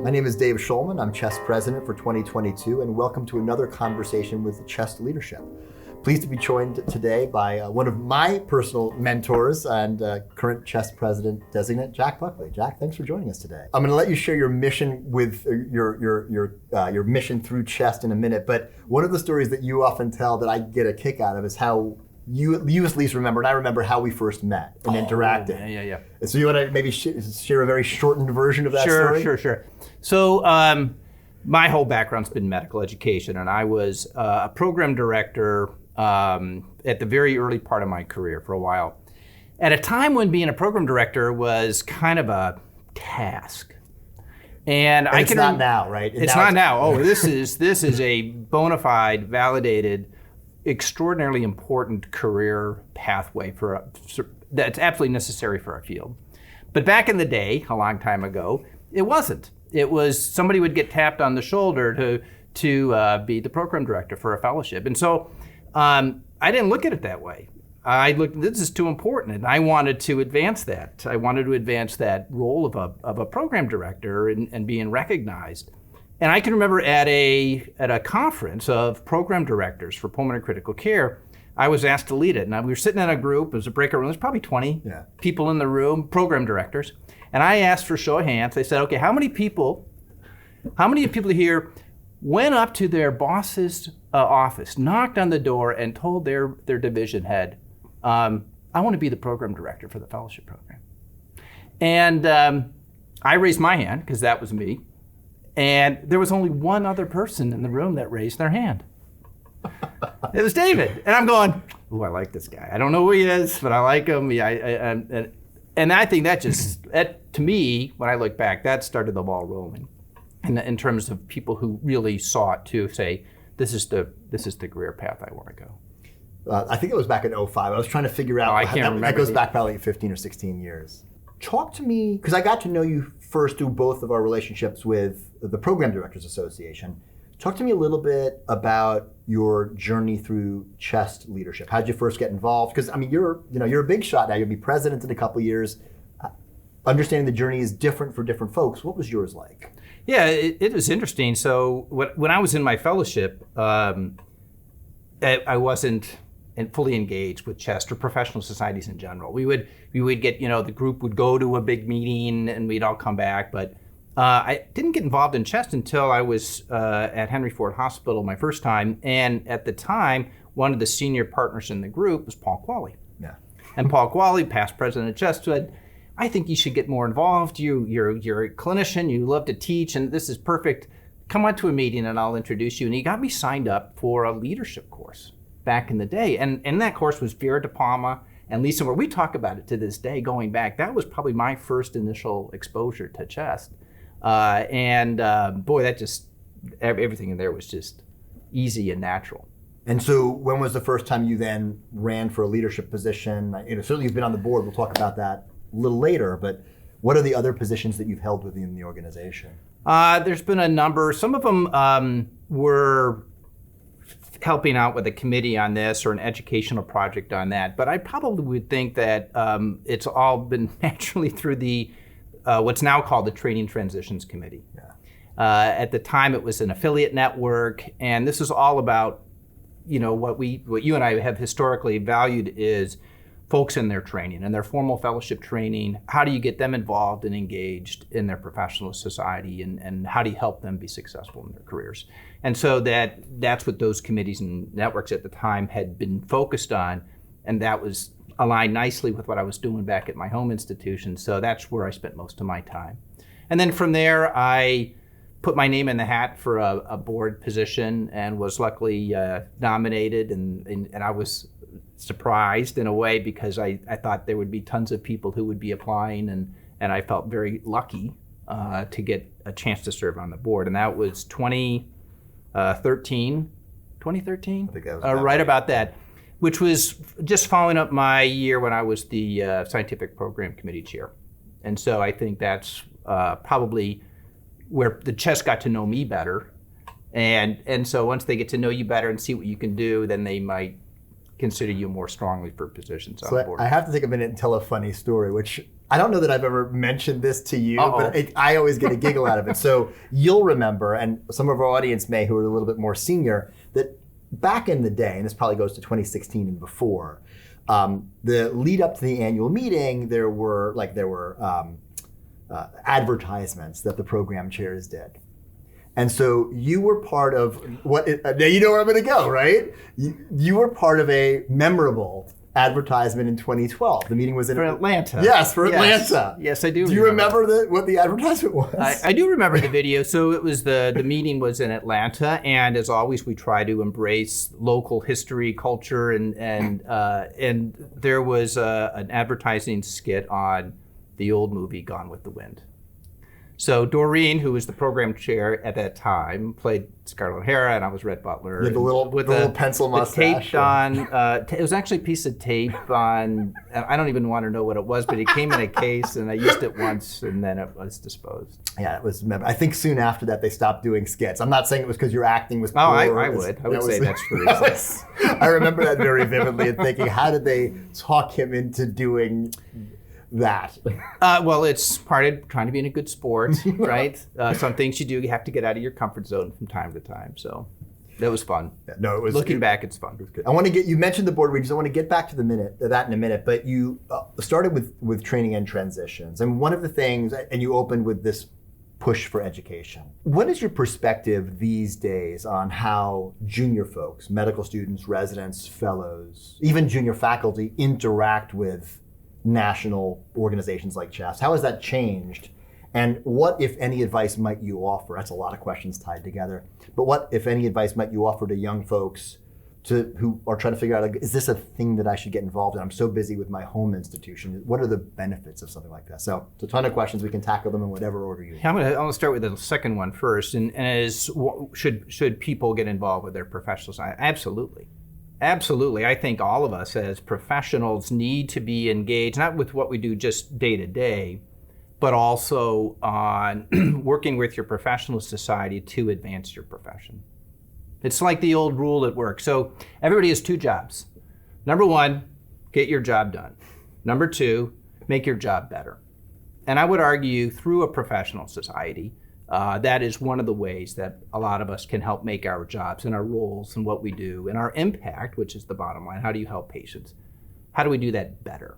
My name is Dave Schulman. I'm CHEST President for 2022, and welcome to another conversation with CHEST leadership. Pleased to be joined today by one of my personal mentors and current CHEST President Designate, Jack Buckley. Jack, thanks for joining us today. I'm going to let you share your mission with your mission through CHEST in a minute, but one of the stories that you often tell that I get a kick out of is how you at least remember, and I remember how we first met and interacted. Yeah. So you want to maybe share a very shortened version of that story? Sure. So my whole background's been medical education, and I was a program director at the very early part of my career for a while. At a time when being a program director was kind of a task. And I it's can not now, right? It's not now. Oh, this is a bona fide, validated, extraordinarily important career pathway that's absolutely necessary for our field. But back in the day, a long time ago, it wasn't. It was somebody would get tapped on the shoulder to be the program director for a fellowship. And so I didn't look at it that way. I looked, this is too important, and I wanted to advance that. I wanted to advance that role of a program director and being recognized. And I can remember at a conference of program directors for pulmonary critical care, I was asked to lead it. And we were sitting in a group, it was a breakout room, there's probably 20 people in the room, program directors. And I asked for a show of hands. They said, okay, how many people here went up to their boss's office, knocked on the door, and told their division head, I want to be the program director for the fellowship program. And I raised my hand, because that was me. And there was only one other person in the room that raised their hand. It was David. And I'm going, ooh, I like this guy. I don't know who he is, but I like him. And I think that to me, when I look back, that started the ball rolling in terms of people who really sought to say, this is the career path I want to go. I think it was back in 2005. I was trying to figure out. I can't remember. That goes back probably 15 or 16 years. Talk to me, because I got to know you first through both of our relationships with the Program Directors Association. Talk to me a little bit about your journey through CHEST leadership. How did you first get involved? Because I mean, you're a big shot now. You'll be president in a couple of years. Understanding the journey is different for different folks. What was yours like? Yeah, it was interesting. So when I was in my fellowship, I wasn't fully engaged with CHEST or professional societies in general. We would get, the group would go to a big meeting and we'd all come back, but I didn't get involved in CHEST until I was at Henry Ford Hospital my first time, and at the time, one of the senior partners in the group was Paul Qualley. Yeah. And Paul Qualley, past president of CHEST, said, I think you should get more involved. You're a clinician, you love to teach, and this is perfect. Come on to a meeting and I'll introduce you. And he got me signed up for a leadership course back in the day. And that course was Vera De Palma and Lisa, where we talk about it to this day going back. That was probably my first initial exposure to CHEST. Boy, that just, everything in there was just easy and natural. And so when was the first time you then ran for a leadership position? Certainly you've been on the board, we'll talk about that a little later, but what are the other positions that you've held within the organization? There's been a number. Some of them were helping out with a committee on this or an educational project on that, but I probably would think that it's all been naturally through the what's now called the Training Transitions Committee. Yeah. At the time, it was an affiliate network, and this is all about, what you and I have historically valued is folks in their training and their formal fellowship training. How do you get them involved and engaged in their professional society, and how do you help them be successful in their careers? And so that's what those committees and networks at the time had been focused on, and that was aligned nicely with what I was doing back at my home institution. So that's where I spent most of my time. And then from there, I put my name in the hat for a board position and was luckily nominated, and I was surprised in a way because I thought there would be tons of people who would be applying, and I felt very lucky to get a chance to serve on the board. And that was 2013? I think that was right about that, which was just following up my year when I was the Scientific Program Committee Chair. And so I think that's probably where the CHEST got to know me better. And so once they get to know you better and see what you can do, then they might consider you more strongly for positions on So the board. I have to take a minute and tell a funny story, which I don't know that I've ever mentioned this to you, Uh-oh. but I always get a giggle out of it. So you'll remember, and some of our audience may who are a little bit more senior, that back in the day, and this probably goes to 2016 and before, the lead up to the annual meeting, there were advertisements that the program chairs did. And so you were part of now you know where I'm going to go, right? You were part of a memorable advertisement in 2012. The meeting was in Atlanta. Yes, for Atlanta. Yes, I do. Do you remember what the advertisement was? I do remember the video. So it was the meeting was in Atlanta, and as always, we try to embrace local history, culture, and there was an advertising skit on the old movie Gone with the Wind. So Doreen, who was the program chair at that time, played Scarlett O'Hara, and I was Rhett Butler. With the little pencil mustache. Taped on. It was actually a piece of tape on. I don't even want to know what it was, but it came in a case, and I used it once, and then it was disposed. Yeah, it was. I think soon after that they stopped doing skits. I'm not saying it was because your acting was poor. Oh, I would say that's the reason. I remember that very vividly and thinking, how did they talk him into doing that? Well, it's part of trying to be in a good sport, right? Some things you do, you have to get out of your comfort zone from time to time. So that was fun. Yeah, no, it was. Looking back, it's fun. It was good. I want to get. You mentioned the board regions. I want to get back to that in a minute. But you started with training and transitions, and one of the things, and you opened with this push for education. What is your perspective these days on how junior folks, medical students, residents, fellows, even junior faculty interact with national organizations like CHEST? How has that changed? And what, if any, advice might you offer? That's a lot of questions tied together. But what, if any, advice might you offer to young folks who are trying to figure out, like, is this a thing that I should get involved in? I'm so busy with my home institution. What are the benefits of something like that? So it's a ton of questions. We can tackle them in whatever order you need. I'm gonna start with the second one first. And is should people get involved with their professional side? Absolutely. Absolutely. I think all of us as professionals need to be engaged, not with what we do just day to day, but also on working with your professional society to advance your profession. It's like the old rule at work. So everybody has two jobs. Number one, get your job done. Number two, make your job better. And I would argue through a professional society, that is one of the ways that a lot of us can help make our jobs and our roles and what we do and our impact, which is the bottom line. How do you help patients? How do we do that better?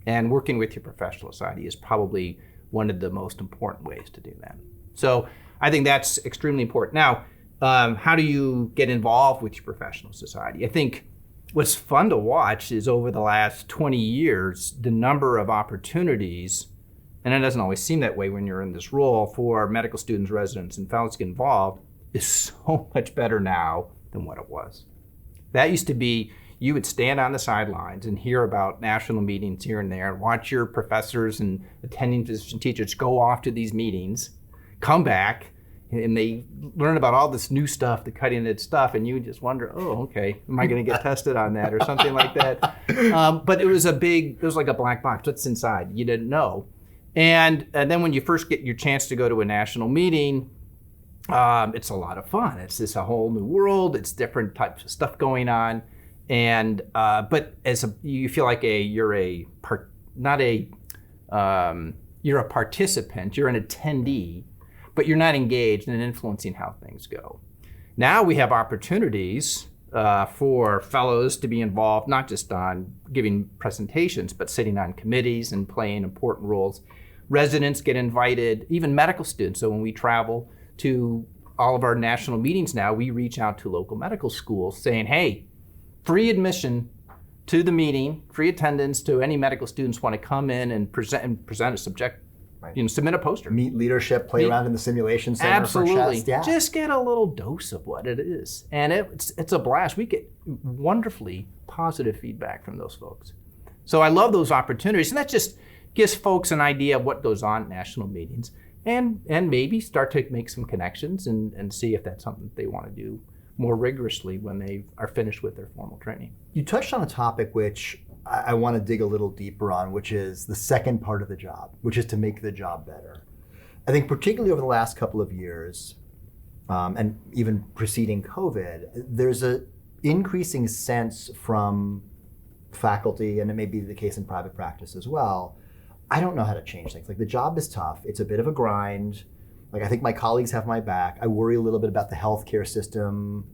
And working with your professional society is probably one of the most important ways to do that. So I think that's extremely important. Now, how do you get involved with your professional society? I think what's fun to watch is over the last 20 years, the number of opportunities, and it doesn't always seem that way when you're in this role, for medical students, residents, and fellows to get involved is so much better now than what it was. That used to be, you would stand on the sidelines and hear about national meetings here and there, and watch your professors and attending physician teachers go off to these meetings, come back, and they learn about all this new stuff, the cutting edge stuff, and you just wonder, oh, okay, am I going to get tested on that or something like that? But it was like a black box. What's inside? You didn't know. And then when you first get your chance to go to a national meeting, it's a lot of fun. It's just a whole new world. It's different types of stuff going on. And but you feel like you're a participant, you're an attendee, but you're not engaged in influencing how things go. Now we have opportunities for fellows to be involved, not just on giving presentations, but sitting on committees and playing important roles. Residents get invited, even medical students. So when we travel to all of our national meetings now, we reach out to local medical schools saying, hey, free admission to the meeting, free attendance to any medical students want to come in and present a subject. Right. Submit a poster. Meet leadership, play around in the simulation center. Absolutely. For CHEST. Yeah. Just get a little dose of what it is. And it's a blast. We get wonderfully positive feedback from those folks. So I love those opportunities. And that just gives folks an idea of what goes on at national meetings and maybe start to make some connections and see if that's something that they want to do more rigorously when they are finished with their formal training. You touched on a topic which I want to dig a little deeper on, which is the second part of the job, which is to make the job better. I think particularly over the last couple of years, and even preceding COVID, there's a increasing sense from faculty, and it may be the case in private practice as well, I don't know how to change things. Like, the job is tough. It's a bit of a grind. Like, I think my colleagues have my back. I worry a little bit about the healthcare system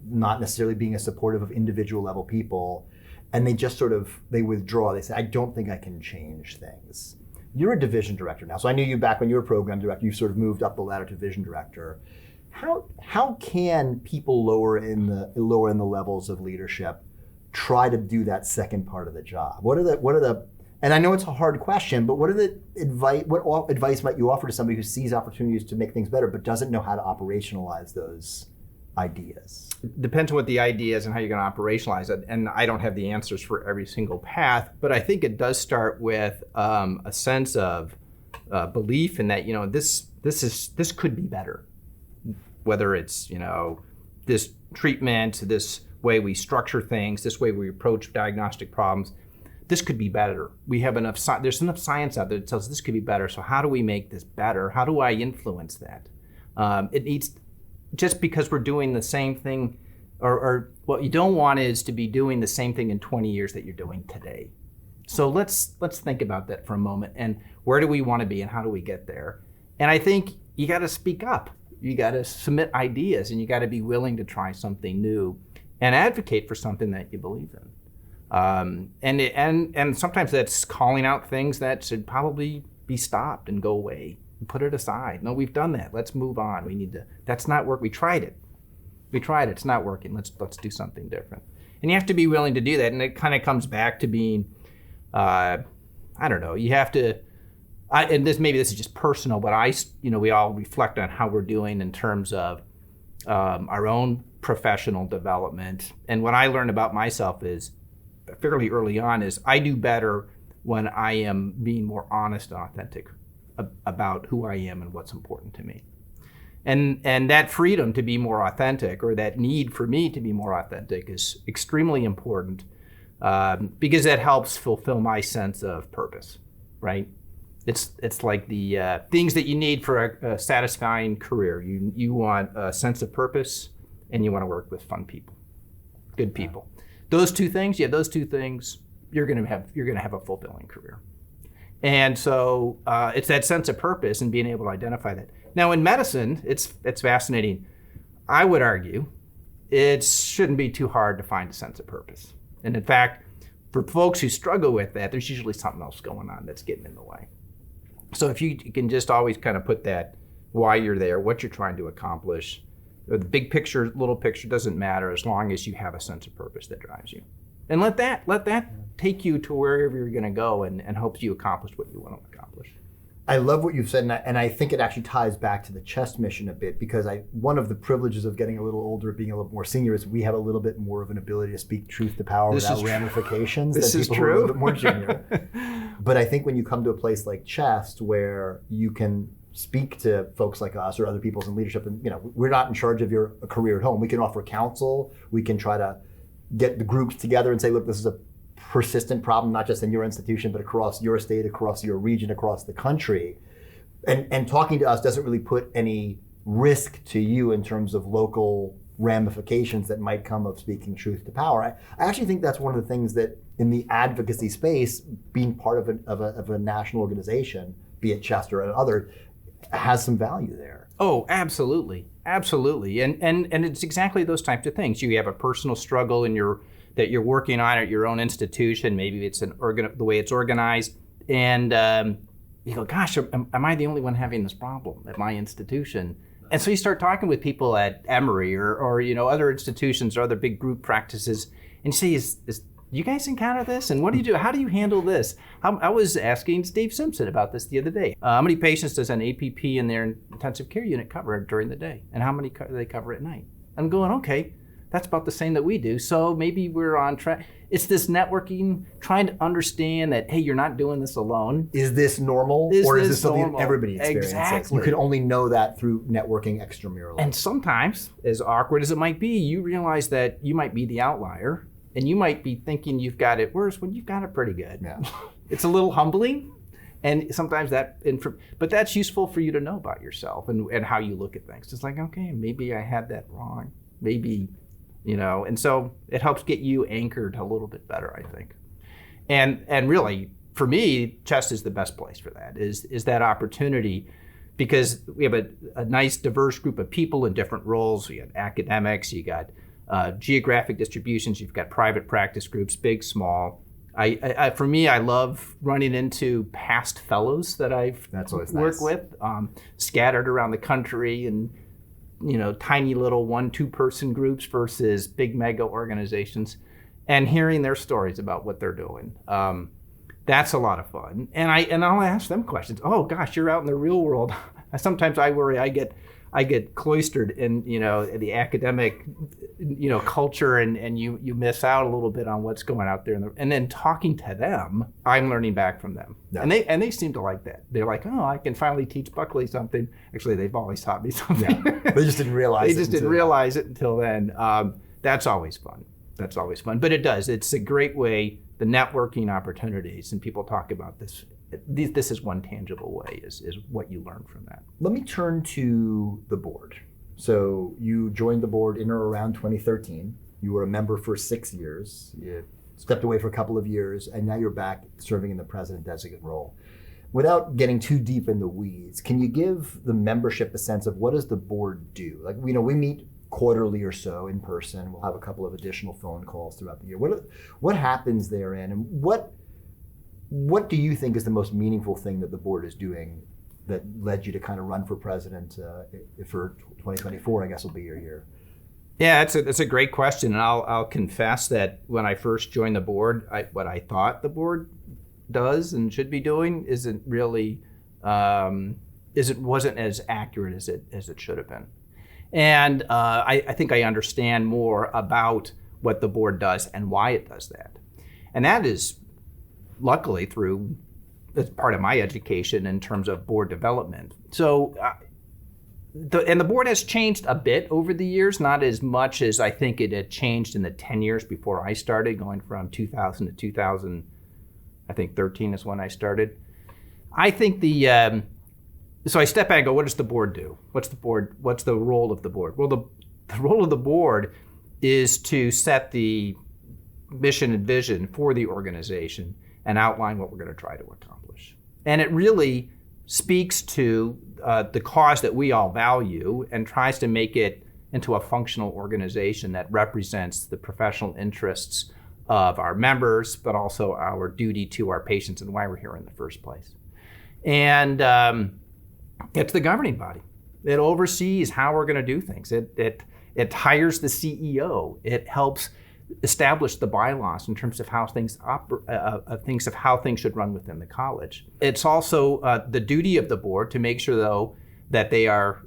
not necessarily being as supportive of individual level people. And they just they withdraw. They say, I don't think I can change things. You're a division director now. So I knew you back when you were program director. You sort of moved up the ladder to division director. How can people lower in the levels of leadership try to do that second part of the job? What are the and I know it's a hard question, but what advice might you offer to somebody who sees opportunities to make things better but doesn't know how to operationalize those ideas? Depends on what the idea is and how you're going to operationalize it. And I don't have the answers for every single path, but I think it does start with a sense of belief in that, this could be better. Whether it's, this treatment, this way we structure things, this way we approach diagnostic problems, this could be better. We have there's enough science out there that tells us this could be better. So how do we make this better? How do I influence that? Just because we're doing the same thing, or what you don't want is to be doing the same thing in 20 years that you're doing today. So let's think about that for a moment, and where do we want to be and how do we get there? And I think you got to speak up. You got to submit ideas, and you got to be willing to try something new and advocate for something that you believe in. And sometimes that's calling out things that should probably be stopped and go away. Put it aside. No, we've done that. Let's move on. That's not work. We tried it. It's not working. Let's do something different. And you have to be willing to do that. And it kind of comes back to being, I don't know, you have to, and this is just personal, but we all reflect on how we're doing in terms of our own professional development. And what I learned about myself is fairly early on is I do better when I am being more honest and authentic about who I am and what's important to me. And that freedom to be more authentic, or that need for me to be more authentic, is extremely important because that helps fulfill my sense of purpose, right? It's like the things that you need for a satisfying career. You want a sense of purpose, and you want to work with fun people, good people. Those two things, you're gonna have a fulfilling career. And so it's that sense of purpose and being able to identify that. Now in medicine, it's fascinating. I would argue it shouldn't be too hard to find a sense of purpose. And in fact, for folks who struggle with that, there's usually something else going on that's getting in the way. So if you can just always kind of put that, why you're there, what you're trying to accomplish, the big picture, little picture, doesn't matter as long as you have a sense of purpose that drives you. And let that take you to wherever you're going to go and helps you accomplish what you want to accomplish. I love what you've said, and I think it actually ties back to the CHEST mission a bit, because one of the privileges of getting a little older, being a little more senior, is we have a little bit more of an ability to speak truth to power without ramifications than people who are a little bit more junior. But I think when you come to a place like CHEST, where you can speak to folks like us or other people in leadership, and we're not in charge of your career at home. We can offer counsel. We can try to get the groups together and say, look, this is a persistent problem, not just in your institution, but across your state, across your region, across the country. And talking to us doesn't really put any risk to you in terms of local ramifications that might come of speaking truth to power. I actually think that's one of the things that in the advocacy space, being part of a national organization, be it CHEST or other, has some value there. Oh, absolutely. Absolutely. And it's exactly those types of things. You have a personal struggle that you're working on at your own institution. Maybe it's the way it's organized. And you go, gosh, am I the only one having this problem at my institution? And so you start talking with people at Emory or other institutions or other big group practices, and you say, you guys encounter this? And what do you do? How do you handle this? I was asking Steve Simpson about this the other day. How many patients does an APP in their intensive care unit cover during the day? And how many do they cover at night? I'm going, okay, that's about the same that we do. So maybe we're on track. It's this networking, trying to understand that, hey, you're not doing this alone. Is this normal? Or is this something that everybody experiences? Exactly. You can only know that through networking extramurally. And sometimes, as awkward as it might be, you realize that you might be the outlier. And you might be thinking you've got it worse when you've got it pretty good. Yeah. It's a little humbling, and sometimes but that's useful for you to know about yourself and how you look at things. It's like, okay, maybe I had that wrong. Maybe and so it helps get you anchored a little bit better, I think. And really, for me, CHEST is the best place for that, is that opportunity, because we have a nice diverse group of people in different roles. You got academics, you got geographic distributions, you've got private practice groups, big, small. For me, I love running into past fellows that I've worked with, scattered around the country, and tiny little 1-2 person groups versus big mega organizations, and hearing their stories about what they're doing. That's a lot of fun. And I'll ask them questions. Oh gosh, you're out in the real world. Sometimes I worry I get cloistered in the academic culture, and you miss out a little bit on what's going out there. And then talking to them, I'm learning back from them. Yeah. And they seem to like that. They're like, oh, I can finally teach Buckley something. Actually, they've always taught me something. Yeah. They just didn't realize it. Didn't realize it until then. That's always fun. But it's a great way, the networking opportunities, and people talk about this. This is one tangible way, is what you learn from that. Let me turn to the board. So you joined the board in or around 2013. You were a member for 6 years. You stepped away for a couple of years, and now you're back serving in the President Designate role. Without getting too deep in the weeds, can you give the membership a sense of what does the board do? Like, we meet quarterly or so in person. We'll have a couple of additional phone calls throughout the year. What happens therein, and what do you think is the most meaningful thing that the board is doing that led you to kind of run for president for 2024? I guess will be your year. Yeah, it's a great question, and I'll confess that when I first joined the board, what I thought the board does and should be doing isn't really wasn't as accurate as it should have been. And I think I understand more about what the board does and why it does that. And that is luckily through, as part of my education in terms of board development. So, the board has changed a bit over the years, not as much as I think it had changed in the 10 years before I started, going from 2000 to 2013 is when I started. I think so I step back and go, what does the board do? What's the role of the board? Well, the role of the board is to set the mission and vision for the organization and outline what we're going to try to accomplish. And it really speaks to the cause that we all value and tries to make it into a functional organization that represents the professional interests of our members, but also our duty to our patients and why we're here in the first place. And it's the governing body. It oversees how we're going to do things. It hires the CEO. It helps establish the bylaws in terms of how things should run within the college. It's also the duty of the board to make sure, though, that they are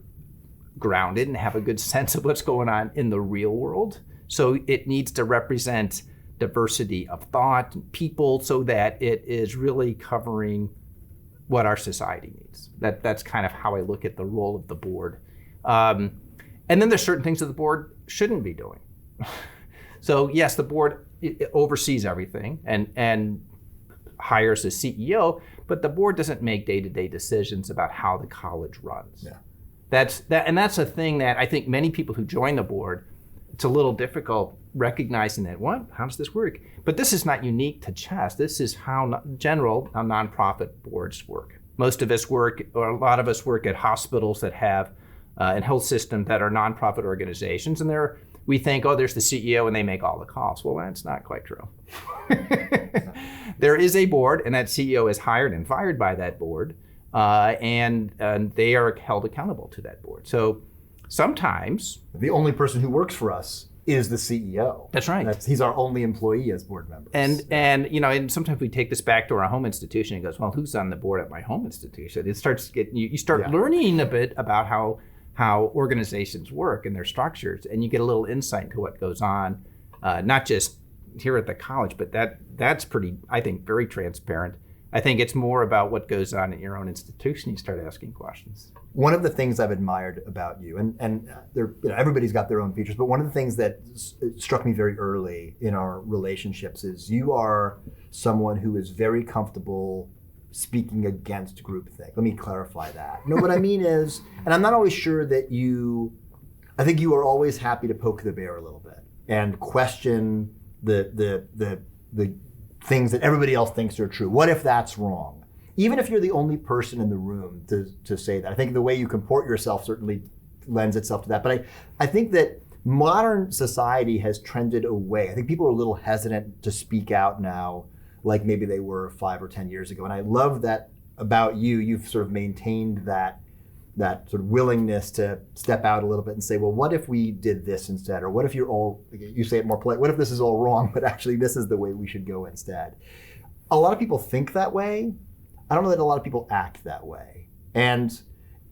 grounded and have a good sense of what's going on in the real world. So it needs to represent diversity of thought and people, so that it is really covering what our society needs. That's kind of how I look at the role of the board. And then there's certain things that the board shouldn't be doing. So yes, the board oversees everything and hires a CEO, but the board doesn't make day-to-day decisions about how the college runs. Yeah. That's a thing that I think many people who join the board, it's a little difficult recognizing that, how does this work? But this is not unique to CHEST. This is how nonprofit boards work. Most of us work, or a lot of us work at hospitals that have, and health systems that are nonprofit organizations, and we think, there's the CEO and they make all the calls. Well, that's not quite true. There is a board, and that CEO is hired and fired by that board, and they are held accountable to that board. So sometimes the only person who works for us is the CEO. That's right. He's our only employee as board members. And sometimes we take this back to our home institution and goes, well, who's on the board at my home institution? It starts you start learning a bit about how organizations work and their structures, and you get a little insight into what goes on, not just here at the college, but that's pretty, I think, very transparent. I think it's more about what goes on at your own institution. You start asking questions. One of the things I've admired about you, and everybody's got their own features, but one of the things that struck me very early in our relationships is you are someone who is very comfortable speaking against groupthink. Let me clarify that. No, what I mean is, and I'm not always sure that I think you are always happy to poke the bear a little bit. and question the things that everybody else thinks are true. What if that's wrong? Even if you're the only person in the room to say that. I think the way you comport yourself certainly lends itself to that. But I think that modern society has trended away. I think people are a little hesitant to speak out now, like maybe they were 5 or 10 years ago. And I love that about you. You've sort of maintained that sort of willingness to step out a little bit and say, well, what if we did this instead? Or what if you say it more polite, what if this is all wrong, but actually this is the way we should go instead? A lot of people think that way. I don't know that a lot of people act that way. And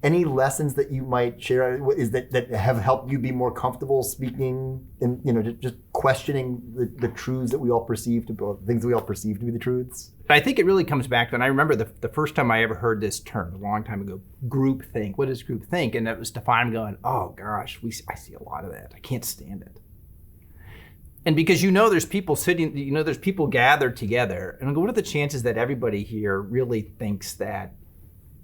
any lessons that you might share is that have helped you be more comfortable speaking and just questioning the truths that we all perceive to things that we all perceive to be the truths? I think it really comes back to, and I remember the first time I ever heard this term a long time ago, groupthink. What is groupthink? And it was defined going, oh gosh, I see a lot of that. I can't stand it. And because there's people sitting, there's people gathered together, and I go, what are the chances that everybody here really thinks that,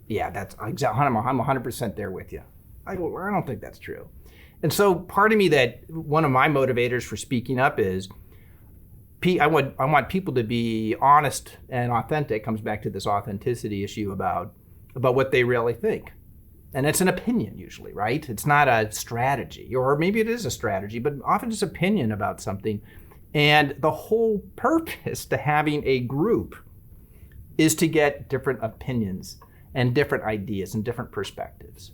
yeah, I'm 100% there with you? I don't think that's true. And so part of me that one of my motivators for speaking up is, I want people to be honest and authentic. Comes back to this authenticity issue about what they really think. And it's an opinion usually, right? It's not a strategy, or maybe it is a strategy, but often it's opinion about something. And the whole purpose to having a group is to get different opinions and different ideas and different perspectives.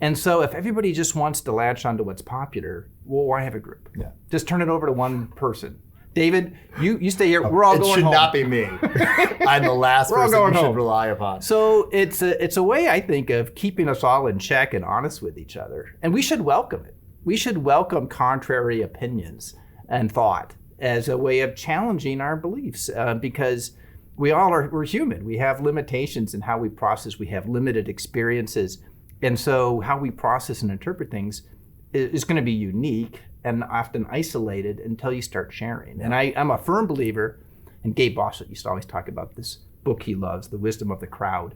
And so if everybody just wants to latch onto what's popular, well, why have a group? Yeah. Just turn it over to one person. David, you stay here. We're all going home. It should not be me. I'm the last person you should rely upon. So it's a way, I think, of keeping us all in check and honest with each other. And we should welcome it. We should welcome contrary opinions and thought as a way of challenging our beliefs, because we're human. We have limitations in how we process. We have limited experiences. And so how we process and interpret things is going to be unique and often isolated until you start sharing. And I'm a firm believer, and Gabe Bossett used to always talk about this book he loves, The Wisdom of the Crowd.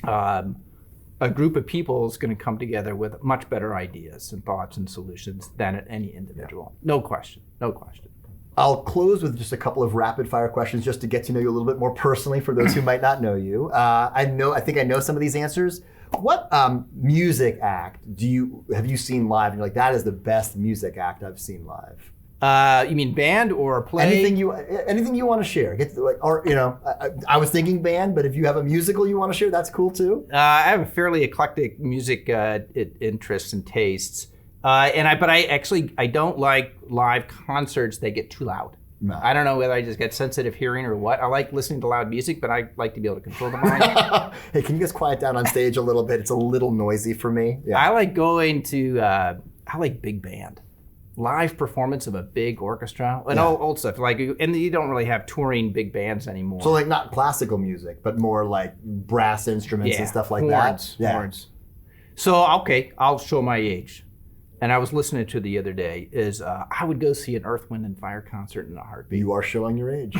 A group of people is going to come together with much better ideas and thoughts and solutions than any individual. No question. I'll close with just a couple of rapid fire questions just to get to know you a little bit more personally for those who might not know you. I think I know some of these answers. What music act have you seen live and you're like, that is the best music act I've seen live? You mean band or play? Anything you want to share. I was thinking band, but if you have a musical you want to share, that's cool too. I have a fairly eclectic music interests and tastes, but I don't like live concerts that get too loud. No. I don't know whether I just get sensitive hearing or what. I like listening to loud music, but I like to be able to control the mind. Hey, can you guys quiet down on stage a little bit? It's a little noisy for me. Yeah. I like going to, I like big band. Live performance of a big orchestra and old stuff. And you don't really have touring big bands anymore. So not classical music, but more like brass instruments and stuff like horns, that? Horns. So, okay, I'll show my age. And I was listening to the other day I would go see an Earth, Wind, and Fire concert in a heartbeat. You are showing your age.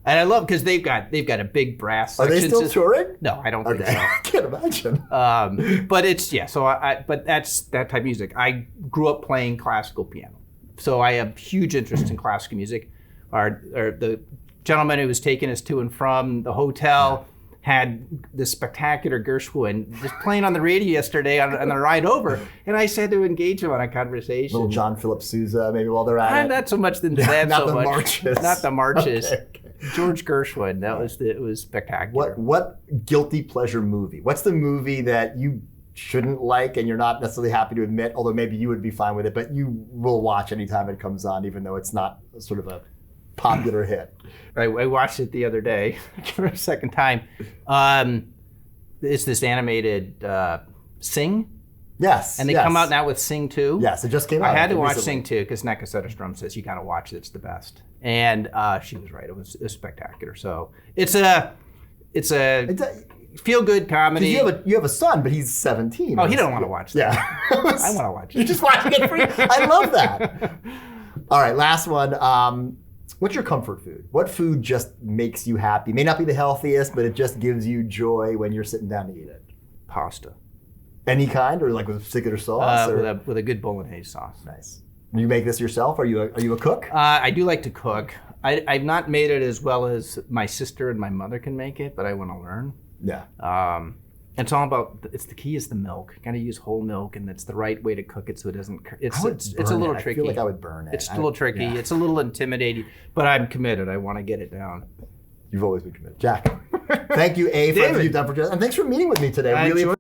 And I love because they've got a big brass section. Are they still touring? No, I don't think so. I can't imagine. But it's but that's that type of music. I grew up playing classical piano, so I have huge interest in classical music. The gentleman who was taking us to and from the hotel had this spectacular Gershwin just playing on the radio yesterday on the ride over, and I said to engage him on a conversation. Little John Philip Sousa, maybe while they're at it. Not so much into that. Not so the much. Marches. Not the marches. Okay. George Gershwin. It was spectacular. What guilty pleasure movie? What's the movie that you shouldn't like and you're not necessarily happy to admit, although maybe you would be fine with it, but you will watch anytime it comes on, even though it's not sort of a popular hit? I watched it the other day for a second time. It's this animated Sing. Yes. And they come out now with Sing 2. Yes, it just came out. I had to watch Sing 2 because Nakaseta Strum says you gotta watch it, it's the best. And she was right, it was spectacular. So it's a feel-good comedy. You have a son, but he's 17. Oh, he don't want to watch that. Yeah. I want to watch it. You're just watching it for you? I love that. All right, last one. What's your comfort food? What food just makes you happy? May not be the healthiest, but it just gives you joy when you're sitting down to eat it. Pasta. Any kind, or like with a particular sauce? With a good bolognese sauce. Nice. You make this yourself? Are you a cook? I do like to cook. I've not made it as well as my sister and my mother can make it, but I want to learn. Yeah. It's all about. The key is the milk. You got to use whole milk, and it's the right way to cook it so it doesn't. It's a little tricky. I feel like I would burn it. It's a little tricky. Yeah. It's a little intimidating, but I'm committed. I want to get it down. You've always been committed, Jack. Thank you, A, for everything you've done for Chess, and thanks for meeting with me today. I really appreciate it.